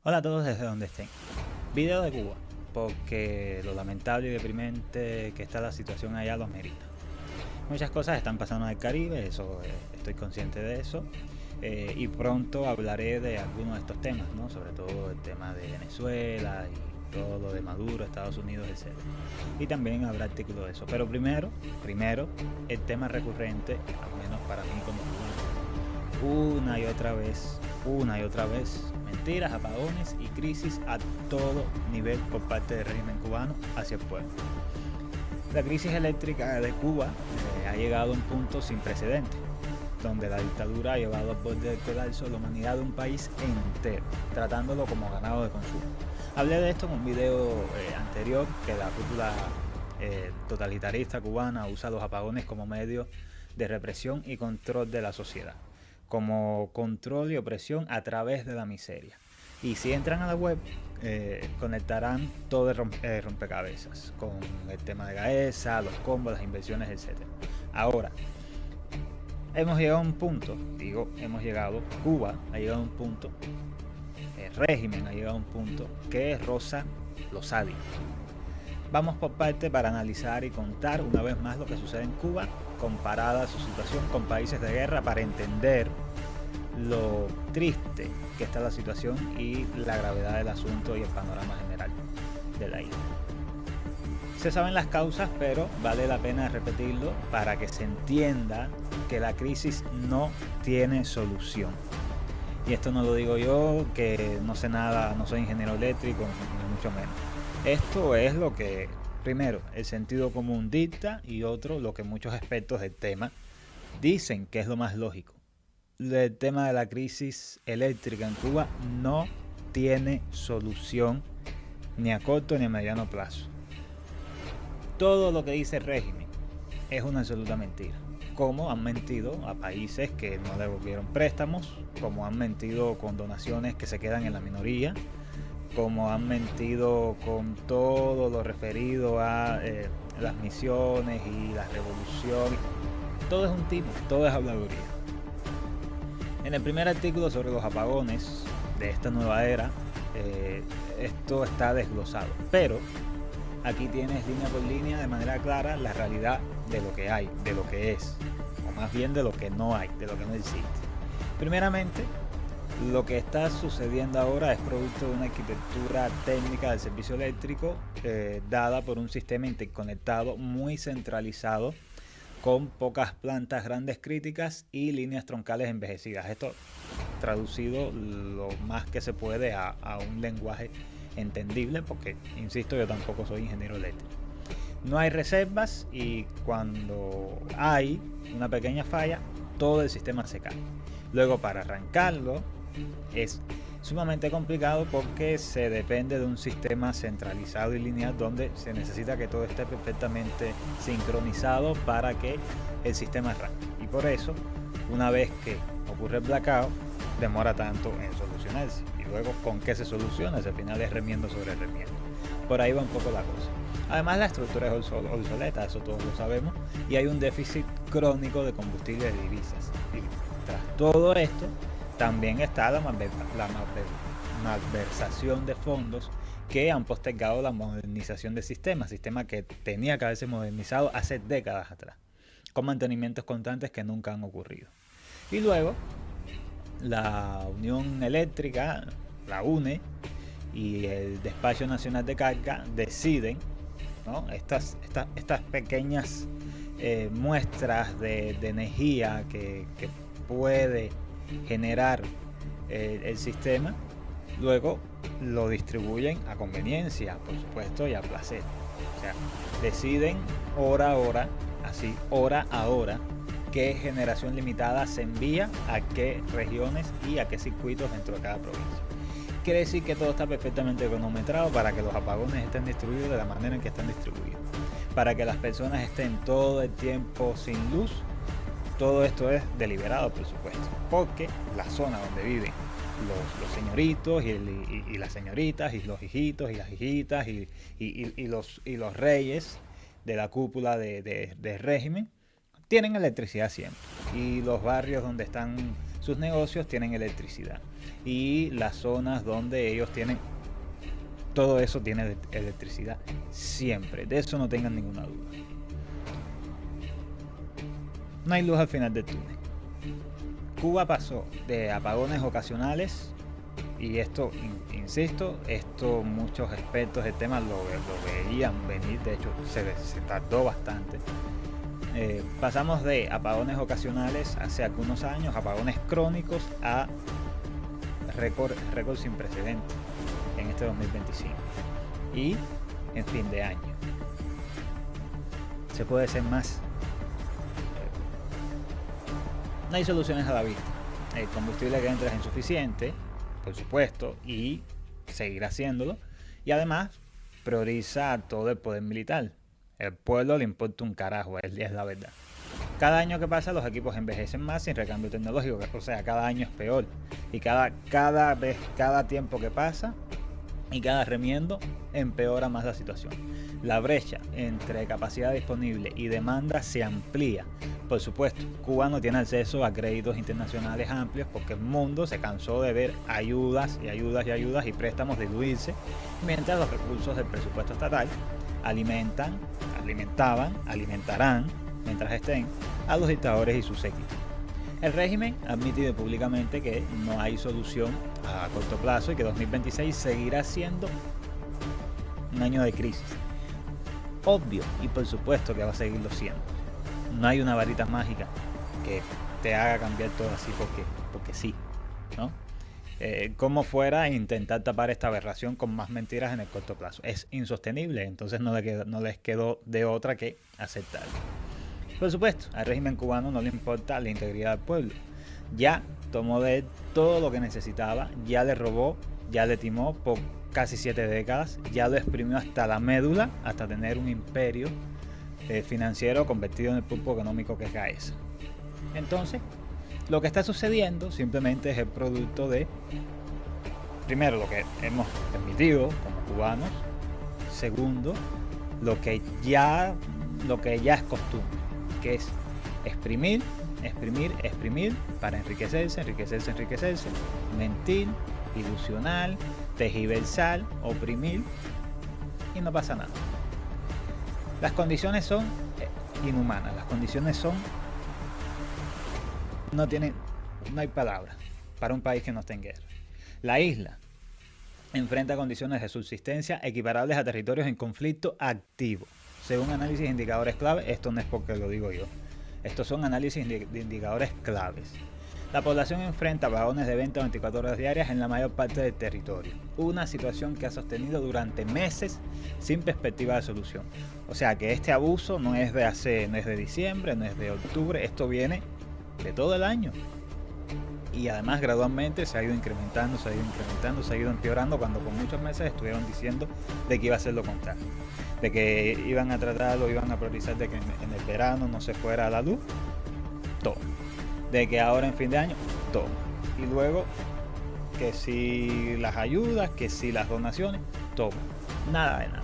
Hola a todos desde donde estén. Video de Cuba, porque lo lamentable y deprimente que está la situación allá lo merita. Muchas cosas están pasando en el Caribe, estoy consciente de eso. Y pronto hablaré de algunos de estos temas, ¿no? Sobre todo el tema de Venezuela y todo lo de Maduro, Estados Unidos, etc. Y también habrá artículos de eso. Pero primero, el tema recurrente, al menos para mí como cubano, una y otra vez, mentiras, apagones y crisis a todo nivel por parte del régimen cubano hacia el pueblo. La crisis eléctrica de Cuba ha llegado a un punto sin precedentes, donde la dictadura ha llevado al borde del colapso a la humanidad de un país entero, tratándolo como ganado de consumo. Hablé de esto en un video anterior, que la cúpula totalitarista cubana usa los apagones como medio de represión y control de la sociedad, como control y opresión a través de la miseria. Y si entran a la web, conectarán todo el rompecabezas, con el tema de Gaesa, los combos, las inversiones, etc. Ahora, hemos llegado a un punto, Cuba ha llegado a un punto, el régimen ha llegado a un punto que roza lo sádico. Vamos por parte para analizar y contar una vez más lo que sucede en Cuba, comparada su situación con países de guerra, para entender lo triste que está la situación y la gravedad del asunto y el panorama general de la isla. Se saben las causas, pero vale la pena repetirlo para que se entienda que la crisis no tiene solución. Y esto no lo digo yo, que no sé nada, no soy ingeniero eléctrico, ni mucho menos. Esto es lo que, primero, el sentido común dicta, y otro, lo que muchos expertos del tema dicen que es lo más lógico. El tema de la crisis eléctrica en Cuba no tiene solución ni a corto ni a mediano plazo. Todo lo que dice el régimen es una absoluta mentira. Como han mentido a países que no devolvieron préstamos, como han mentido con donaciones que se quedan en la minoría, como han mentido con todo lo referido a las misiones y la revolución. Todo es un timo, todo es habladuría. En el primer artículo sobre los apagones de esta nueva era, esto está desglosado, pero aquí tienes línea por línea de manera clara la realidad de lo que hay, de lo que es, o más bien de lo que no hay, de lo que no existe. Primeramente, lo que está sucediendo ahora es producto de una arquitectura técnica del servicio eléctrico dada por un sistema interconectado muy centralizado, con pocas plantas grandes críticas y líneas troncales envejecidas. Esto traducido lo más que se puede a un lenguaje entendible, porque, insisto, yo tampoco soy ingeniero eléctrico. No hay reservas y cuando hay una pequeña falla, todo el sistema se cae. Luego, para arrancarlo es sumamente complicado porque se depende de un sistema centralizado y lineal donde se necesita que todo esté perfectamente sincronizado para que el sistema arranque. Y por eso, una vez que ocurre el blackout, demora tanto en solucionarse. Y luego, ¿con qué se soluciona? Al final es remiendo sobre remiendo. Por ahí va un poco la cosa. Además, la estructura es obsoleta, eso todos lo sabemos, y hay un déficit crónico de combustible de divisas. Y tras todo esto, también está la malversación de fondos que han postergado la modernización del sistema que tenía que haberse modernizado hace décadas atrás, con mantenimientos constantes que nunca han ocurrido. Y luego, la Unión Eléctrica, la UNE, y el Despacho Nacional de Carga deciden, ¿no?, estas pequeñas muestras de energía que puede generar el sistema, luego lo distribuyen a conveniencia, por supuesto, y a placer. O sea, deciden hora a hora, qué generación limitada se envía a qué regiones y a qué circuitos dentro de cada provincia. Quiere decir que todo está perfectamente cronometrado para que los apagones estén distribuidos de la manera en que están distribuidos, para que las personas estén todo el tiempo sin luz. Todo esto es deliberado, por supuesto, porque la zona donde viven los señoritos y las señoritas, y los hijitos y las hijitas, y los reyes de la cúpula de régimen, tienen electricidad siempre. Y los barrios donde están sus negocios tienen electricidad. Y las zonas donde ellos tienen, todo eso tiene electricidad. Siempre, de eso no tengan ninguna duda. No hay luz al final del túnel. Cuba pasó de apagones ocasionales, y esto, insisto, esto muchos expertos del tema lo veían venir, de hecho se tardó bastante. Pasamos de apagones ocasionales hace algunos años, apagones crónicos, a récord sin precedentes en este 2025 y en fin de año. Se puede ser más. No hay soluciones a la vista. El combustible que entra es insuficiente, por supuesto, y seguirá haciéndolo. Y además prioriza todo el poder militar. El pueblo le importa un carajo, es la verdad. Cada año que pasa los equipos envejecen más sin recambio tecnológico, o sea, cada año es peor. Y cada tiempo que pasa y cada remiendo empeora más la situación. La brecha entre capacidad disponible y demanda se amplía. Por supuesto, Cuba no tiene acceso a créditos internacionales amplios porque el mundo se cansó de ver ayudas y préstamos diluirse, mientras los recursos del presupuesto estatal alimentarán, mientras estén, a los dictadores y sus séquitos. El régimen ha admitido públicamente que no hay solución a corto plazo y que 2026 seguirá siendo un año de crisis. Obvio, y por supuesto que va a seguirlo siendo. No hay una varita mágica que te haga cambiar todo así porque sí, ¿no? Como fuera intentar tapar esta aberración con más mentiras en el corto plazo. Es insostenible, entonces no les quedó de otra que aceptarlo. Por supuesto, al régimen cubano no le importa la integridad del pueblo. Ya tomó de él todo lo que necesitaba, ya le robó, ya le timó por casi 7 décadas, ya lo exprimió hasta la médula, hasta tener un imperio financiero convertido en el pulpo económico que es Gaesa. Entonces, lo que está sucediendo simplemente es el producto de, primero, lo que hemos permitido como cubanos, segundo, lo que ya es costumbre, que es exprimir para enriquecerse, mentir, ilusionar, tergiversar, oprimir, y no pasa nada. Las condiciones son inhumanas, las condiciones son, no hay palabra para un país que no esté en guerra. La isla enfrenta condiciones de subsistencia equiparables a territorios en conflicto activo. Según análisis de indicadores clave, esto no es porque lo digo yo, estos son análisis de indicadores claves. La población enfrenta apagones de 20 a 24 horas diarias en la mayor parte del territorio. Una situación que ha sostenido durante meses sin perspectiva de solución. O sea que este abuso no es de diciembre, no es de octubre, esto viene de todo el año. Y además gradualmente se ha ido incrementando, se ha ido empeorando, cuando por muchos meses estuvieron diciendo de que iba a ser lo contrario. De que iban a tratarlo, iban a priorizar de que en el verano no se fuera a la luz. Todo. De que ahora en fin de año, toma. Y luego, que si las ayudas, que si las donaciones, toma. Nada de nada.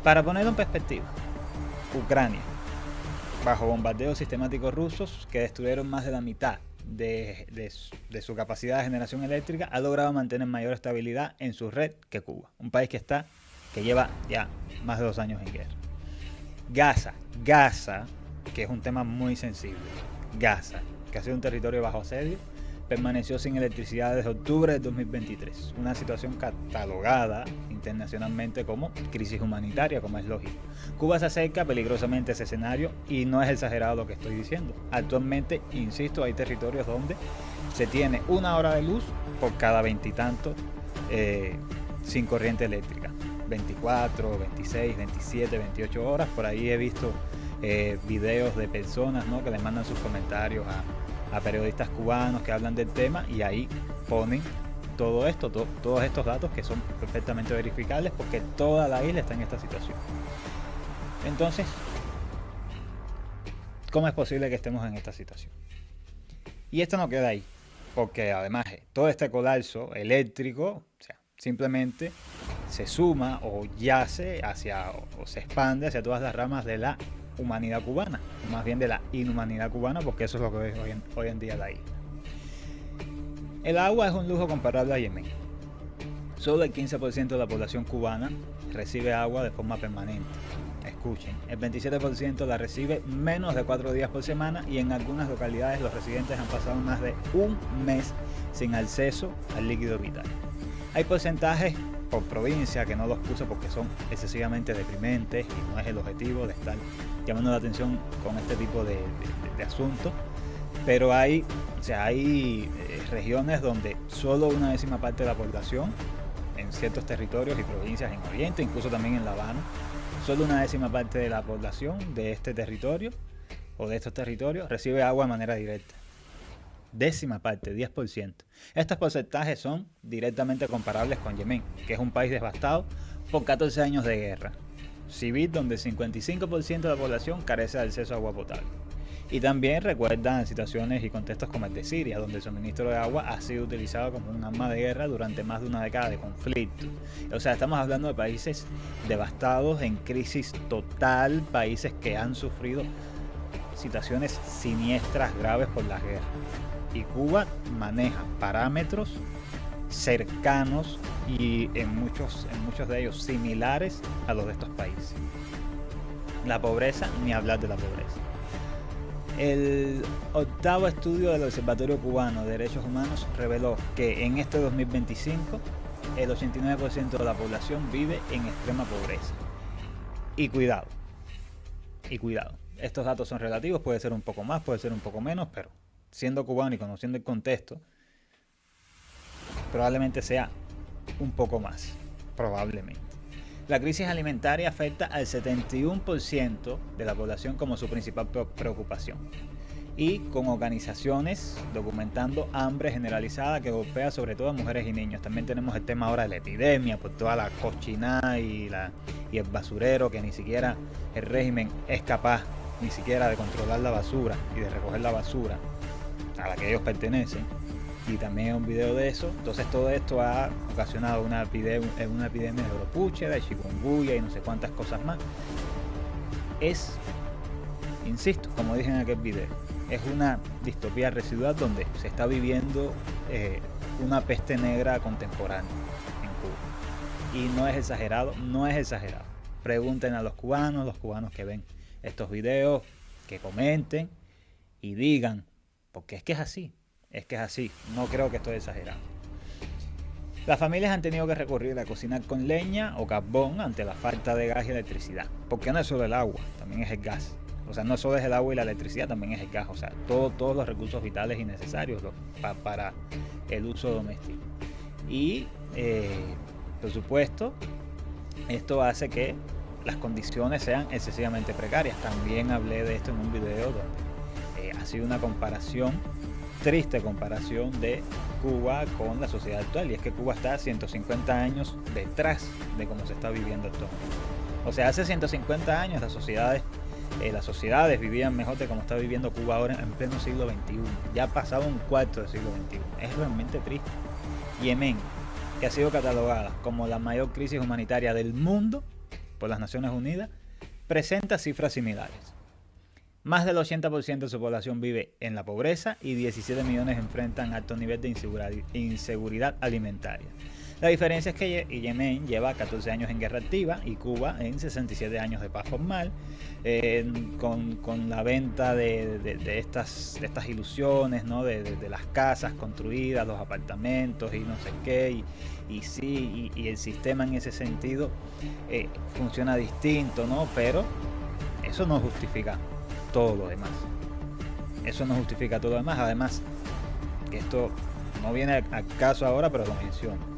Para ponerlo en perspectiva, Ucrania, bajo bombardeos sistemáticos rusos que destruyeron más de la mitad de su capacidad de generación eléctrica, ha logrado mantener mayor estabilidad en su red que Cuba. Un país que lleva ya más de 2 años en guerra. Gaza, que es un tema muy sensible. Gaza, que ha sido un territorio bajo asedio, permaneció sin electricidad desde octubre de 2023. Una situación catalogada internacionalmente como crisis humanitaria, como es lógico. Cuba se acerca peligrosamente a ese escenario y no es exagerado lo que estoy diciendo. Actualmente, insisto, hay territorios donde se tiene 1 hora de luz por cada 20 y tantos sin corriente eléctrica. 24, 26, 27, 28 horas. Por ahí he visto videos de personas, ¿no?, que le mandan sus comentarios a periodistas cubanos que hablan del tema, y ahí ponen todo esto, todos estos datos que son perfectamente verificables porque toda la isla está en esta situación. Entonces, ¿cómo es posible que estemos en esta situación? Y esto no queda ahí, porque además todo este colapso eléctrico, o sea, simplemente se suma o yace o se expande hacia todas las ramas de la humanidad cubana. más bien de la inhumanidad cubana, porque eso es lo que es hoy en día la isla. El agua es un lujo comparable a Yemen. Solo el 15% de la población cubana recibe agua de forma permanente. Escuchen, el 27% la recibe menos de 4 días por semana, y en algunas localidades los residentes han pasado más de un mes sin acceso al líquido vital. Hay porcentajes por provincia que no los puse porque son excesivamente deprimentes y no es el objetivo de estar llamando la atención con este tipo de asuntos, pero hay regiones donde solo una décima parte de la población, en ciertos territorios y provincias en Oriente, incluso también en La Habana, solo una décima parte de la población de este territorio o de estos territorios recibe agua de manera directa. Décima parte, 10%. Estos porcentajes son directamente comparables con Yemen, que es un país devastado por 14 años de guerra civil, donde el 55% de la población carece de acceso a agua potable. Y también recuerdan situaciones y contextos como el de Siria, donde el suministro de agua ha sido utilizado como un arma de guerra durante más de una década de conflicto. O sea, estamos hablando de países devastados, en crisis total, países que han sufrido situaciones siniestras graves por la guerra. Y Cuba maneja parámetros cercanos y en muchos de ellos similares a los de estos países. La pobreza, ni hablar de la pobreza. El octavo estudio del Observatorio Cubano de Derechos Humanos reveló que en este 2025 el 89% de la población vive en extrema pobreza. Y cuidado, estos datos son relativos, puede ser un poco más, puede ser un poco menos, pero siendo cubano y conociendo el contexto, probablemente sea un poco más, probablemente. La crisis alimentaria afecta al 71% de la población como su principal preocupación, y con organizaciones documentando hambre generalizada que golpea sobre todo a mujeres y niños. También tenemos el tema ahora de la epidemia por toda la cochinada y el basurero, que ni siquiera el régimen es capaz ni siquiera de controlar la basura y de recoger la basura a la que ellos pertenecen. Y también un video de eso. Entonces todo esto ha ocasionado una epidemia de horopuche, de chikungunya y no sé cuántas cosas más. Es, insisto, como dije en aquel video, es una distopía residual donde se está viviendo una peste negra contemporánea en Cuba. Y no es exagerado. Pregunten a los cubanos que ven estos videos, que comenten y digan, porque es que es así. No creo que estoy exagerando. Las familias han tenido que recurrir a cocinar con leña o carbón ante la falta de gas y electricidad. Porque no es solo el agua, también es el gas. O sea, no solo es el agua y la electricidad, también es el gas. O sea, todos los recursos vitales y necesarios para el uso doméstico. Y, por supuesto, esto hace que las condiciones sean excesivamente precarias. También hablé de esto en un video donde ha sido una triste comparación de Cuba con la sociedad actual, y es que Cuba está 150 años detrás de cómo se está viviendo actualmente. O sea, hace 150 años las sociedades vivían mejor de cómo está viviendo Cuba ahora en pleno siglo XXI. Ya ha pasado un cuarto del siglo XXI. Es realmente triste. Yemen, que ha sido catalogada como la mayor crisis humanitaria del mundo por las Naciones Unidas, presenta cifras similares. Más del 80% de su población vive en la pobreza y 17 millones enfrentan alto nivel de inseguridad alimentaria. La diferencia es que Yemen lleva 14 años en guerra activa y Cuba en 67 años de paz formal, con la venta de estas ilusiones, ¿no? de las casas construidas, los apartamentos y no sé qué, y el sistema en ese sentido funciona distinto, ¿no? Pero eso no justifica todo lo demás. Además, que esto no viene al caso ahora, pero lo menciono.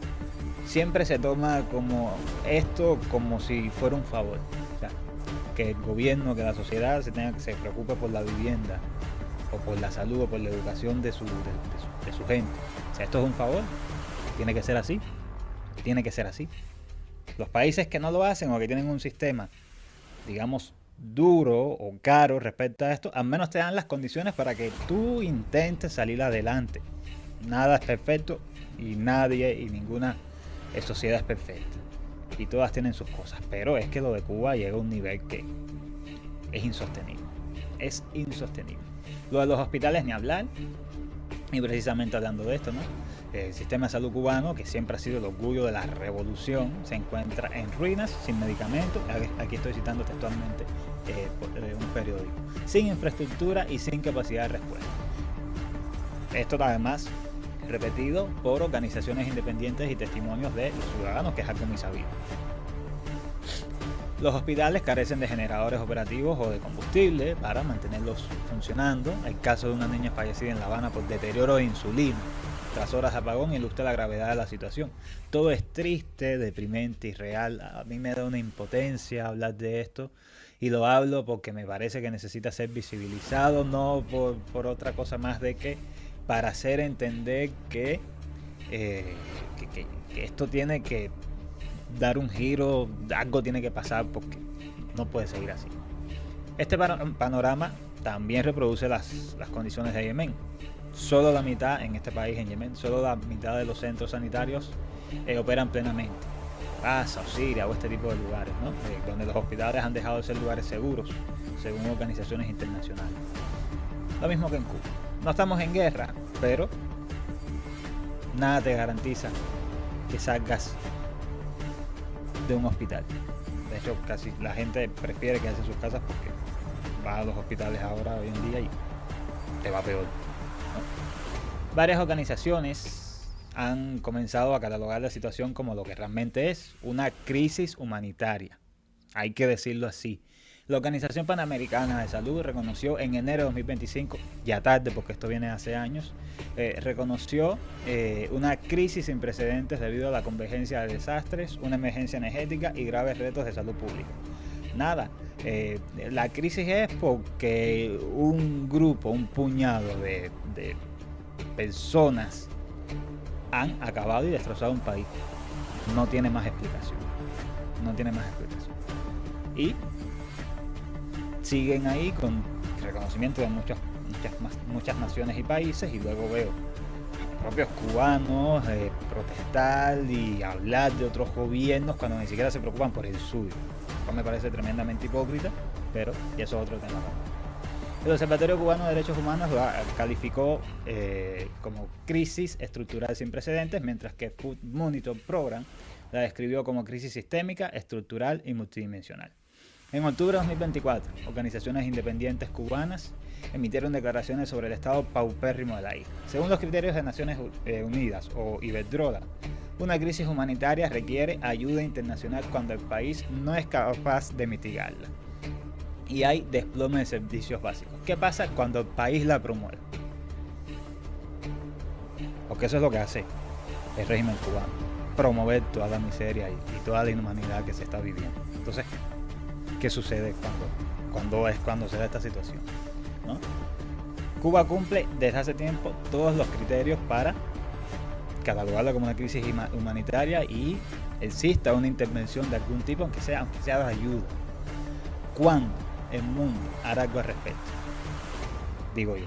Siempre se toma como esto como si fuera un favor. O sea, que el gobierno, que la sociedad se preocupe por la vivienda, o por la salud, o por la educación de su gente. O sea, esto es un favor. Tiene que ser así. Los países que no lo hacen, o que tienen un sistema, digamos, duro o caro respecto a esto, al menos te dan las condiciones para que tú intentes salir adelante. Nada es perfecto y ninguna sociedad es perfecta, y todas tienen sus cosas, pero es que lo de Cuba llega a un nivel que es insostenible. es insostenible. Lo de los hospitales ni hablar, y precisamente hablando de esto, ¿no? El sistema de salud cubano, que siempre ha sido el orgullo de la revolución, se encuentra en ruinas, sin medicamentos. Aquí estoy citando textualmente un periódico, sin infraestructura y sin capacidad de respuesta. Esto además repetido por organizaciones independientes y testimonios de los ciudadanos, que es algo muy sabido. Los hospitales carecen de generadores operativos o de combustible para mantenerlos funcionando. El caso de una niña fallecida en La Habana por deterioro de insulina tras horas de apagón ilustra la gravedad de la situación. Todo es triste, deprimente y real. A mí me da una impotencia hablar de esto, y lo hablo porque me parece que necesita ser visibilizado, no por otra cosa más de que para hacer entender que esto tiene que dar un giro, algo tiene que pasar, porque no puede seguir así. Este panorama también reproduce las condiciones de Yemen. Solo la mitad, en este país, en Yemen, solo la mitad de los centros sanitarios operan plenamente. Gaza o Siria o este tipo de lugares, ¿no? Donde los hospitales han dejado de ser lugares seguros, según organizaciones internacionales. Lo mismo que en Cuba. No estamos en guerra, pero nada te garantiza que salgas de un hospital. De hecho, casi la gente prefiere quedarse en sus casas porque va a los hospitales ahora, hoy en día, y te va peor, ¿no? Varias organizaciones han comenzado a catalogar la situación como lo que realmente es, una crisis humanitaria. Hay que decirlo así. La Organización Panamericana de Salud reconoció en enero de 2025, ya tarde porque esto viene de hace años, reconoció una crisis sin precedentes debido a la convergencia de desastres, una emergencia energética y graves retos de salud pública. Nada, la crisis es porque un grupo, un puñado de personas han acabado y destrozado un país. No tiene más explicación. No tiene más explicación. Y siguen ahí con reconocimiento de muchas naciones y países, y luego veo a los propios cubanos protestar y hablar de otros gobiernos cuando ni siquiera se preocupan por el suyo. Esto me parece tremendamente hipócrita, pero y eso es otro tema. El Observatorio Cubano de Derechos Humanos lo calificó como crisis estructural sin precedentes, mientras que Food Monitor Program la describió como crisis sistémica, estructural y multidimensional. En octubre de 2024, organizaciones independientes cubanas emitieron declaraciones sobre el estado paupérrimo de la isla. Según los criterios de Naciones Unidas o Iberdrola, una crisis humanitaria requiere ayuda internacional cuando el país no es capaz de mitigarla y hay desplome de servicios básicos. ¿Qué pasa cuando el país la promueve? Porque eso es lo que hace el régimen cubano, promover toda la miseria y toda la inhumanidad que se está viviendo. Entonces, ¿qué sucede cuando se da esta situación, ¿no? Cuba cumple desde hace tiempo todos los criterios para catalogarla como una crisis humanitaria y exista una intervención de algún tipo, aunque sea de ayuda. ¿Cuándo el mundo hará algo al respecto? Digo yo,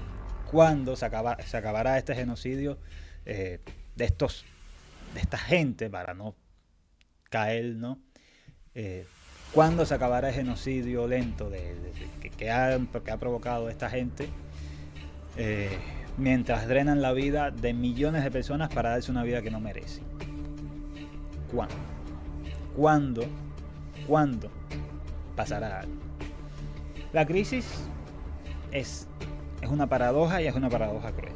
¿cuándo se acabará este genocidio de esta gente, para no caer, ¿no? ¿Cuándo se acabará el genocidio lento que ha provocado esta gente mientras drenan la vida de millones de personas para darse una vida que no merece? ¿Cuándo pasará algo? La crisis es una paradoja, y es una paradoja cruel.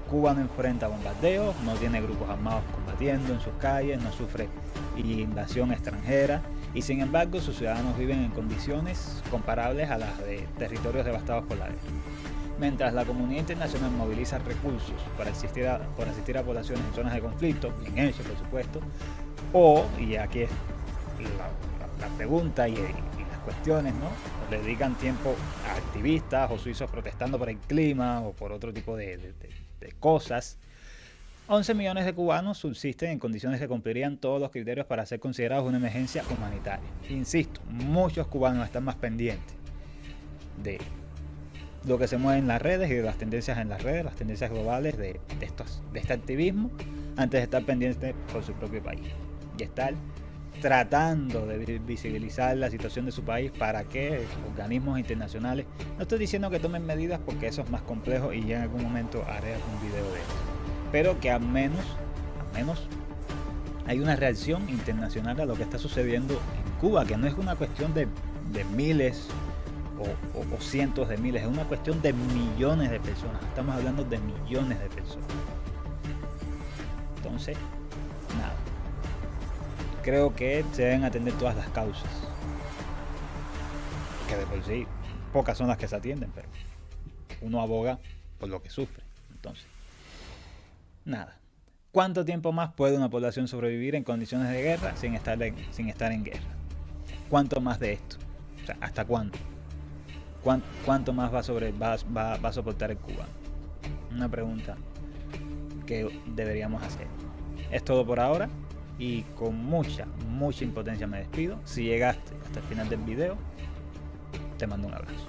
Cuba no enfrenta bombardeos, no tiene grupos armados combatiendo en sus calles, no sufre invasión extranjera, y sin embargo sus ciudadanos viven en condiciones comparables a las de territorios devastados por la guerra. Mientras la comunidad internacional moviliza recursos por asistir a poblaciones en zonas de conflicto, bien hecho por supuesto, y aquí es la pregunta y las cuestiones, ¿no? Le dedican tiempo a activistas o suizos protestando por el clima o por otro tipo de cosas. 11 millones de cubanos subsisten en condiciones que cumplirían todos los criterios para ser considerados una emergencia humanitaria. Insisto, muchos cubanos están más pendientes de lo que se mueve en las redes y de las tendencias en las redes, las tendencias globales de este activismo, antes de estar pendientes por su propio país y estar tratando de visibilizar la situación de su país para que organismos internacionales, no estoy diciendo que tomen medidas porque eso es más complejo y ya en algún momento haré un video de eso, pero que al menos hay una reacción internacional a lo que está sucediendo en Cuba, que no es una cuestión de miles o cientos de miles, es una cuestión de millones de personas. Estamos hablando de millones de personas. Entonces, nada, creo que se deben atender todas las causas, que de por sí pocas son las que se atienden, pero uno aboga por lo que sufre. Entonces, nada. ¿Cuánto tiempo más puede una población sobrevivir en condiciones de guerra sin estar en guerra? ¿Cuánto más de esto? O sea, ¿hasta cuándo? ¿Cuánto más va a soportar el cubano? Una pregunta que deberíamos hacer. Es todo por ahora y con mucha impotencia me despido. Si llegaste hasta el final del video, te mando un abrazo.